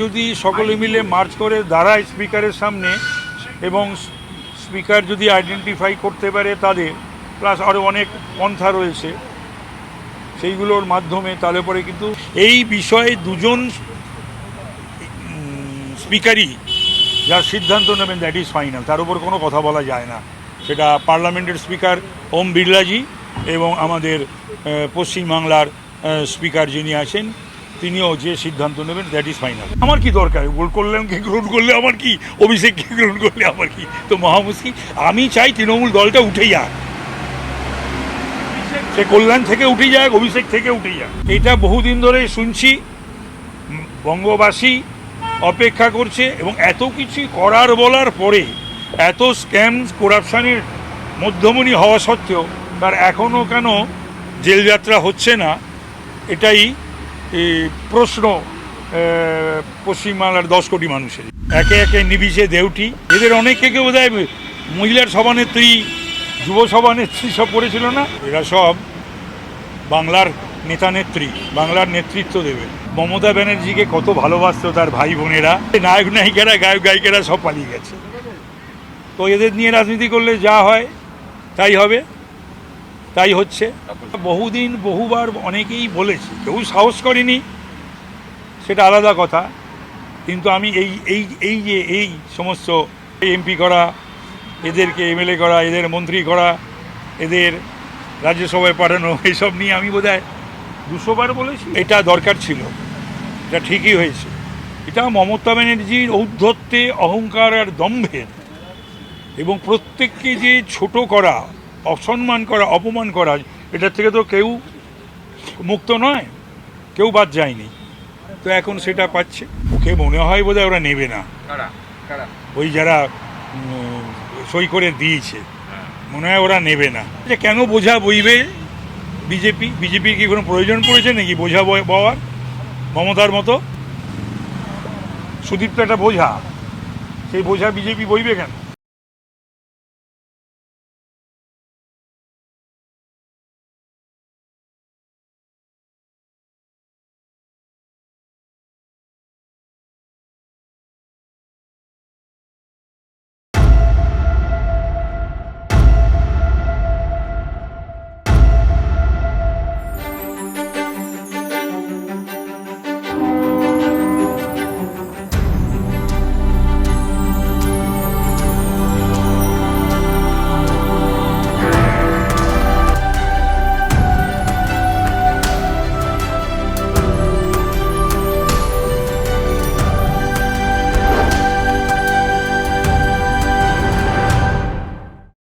যদি সকলে মিলে মার্চ করে দাঁড়ায় স্পিকারের সামনে এবং স্পিকার যদি আইডেন্টিফাই করতে পারে তাদের, প্লাস আরও অনেক পন্থা রয়েছে সেইগুলোর মাধ্যমে, তাহলে পরে কিন্তু এই বিষয়ে দুজন স্পিকারই যার সিদ্ধান্ত নেবেন দ্যাট ইজ ফাইনাল, তার উপর কোনো কথা বলা যায় না। সেটা পার্লামেন্টের স্পিকার ওম বিড়লাজি এবং আমাদের পশ্চিমবাংলার স্পিকার যিনি আছেন তিনিও যে সিদ্ধান্ত নেবেন দ্যাট ইজ ফাইনাল। আমার কি দরকার, ভুল করলাম কে গ্রহণ করলে আমার কি, অভিষেক কে গ্রহণ করলে আমার কি, তো মহামুশকিল। আমি চাই তৃণমূল দলটা উঠে যাক, সে কল্যাণ থেকে উঠে যাক, অভিষেক থেকে উঠে যাক। এটা বহুদিন ধরে শুনছি, বঙ্গবাসী অপেক্ষা করছে এবং এত কিছু করার বলার পরে, এত স্ক্যাম করাপশানের মধ্যমণি হওয়া সত্ত্বেও তার এখনও কেন জেলযাত্রা হচ্ছে না, এটাই প্রশ্ন পশ্চিমবাংলার 10 কোটি মানুষের। একে একে নিবিষে দেউটি, এদের অনেককে বোধ হয় মহিলার সভানেত্রী, যুব সভানেত্রী সব করেছিল না, এরা সব বাংলার নেতা নেত্রী, বাংলার নেতৃত্ব দেবে। মমতা ব্যানার্জিকে কত ভালোবাসতো তার ভাই বোনেরা, নায়ক নায়িকারা, গায়ক গায়িকারা সব পালিয়ে গেছে। তো এদের নিয়ে রাজনীতি করলে যা হয় তাই হবে, তাই হচ্ছে। বহুদিন বহুবার অনেকেই বলেছি, কেউ সাহস করেনি, সেটা আলাদা কথা। কিন্তু আমি এই সমস্ত এমপি করা, এদেরকে এমএলএ করা, এদের মন্ত্রী করা, এদের রাজ্যসভায় পাঠানো, এইসব নিয়ে আমি বোধহয় 200 বার বলেছি। এটা দরকার ছিল, এটা ঠিকই হয়েছে। এটা মমতা ব্যানার্জির ঔদ্ধত্যে, অহংকার আর দম্ভের, এবং প্রত্যেককে যে ছোট করা, অসম্মান করা, অপমান করা, এটার থেকে তো কেউ মুক্ত নয়, কেউ বাদ যায়নি। তো এখন সেটা পাচ্ছে। ওকে মনে হয় বোধহয় ওরা নেবে না, ওই যারা সই করে দিয়েছে, মনে হয় ওরা নেবে না। যে কেন বোঝা বইবে বিজেপির কি কোনো প্রয়োজন পড়েছে নাকি বোঝা বওয়ার? মমতার মতো সুদীপ তো একটা বোঝা, সেই বোঝা বিজেপি বইবে কেন?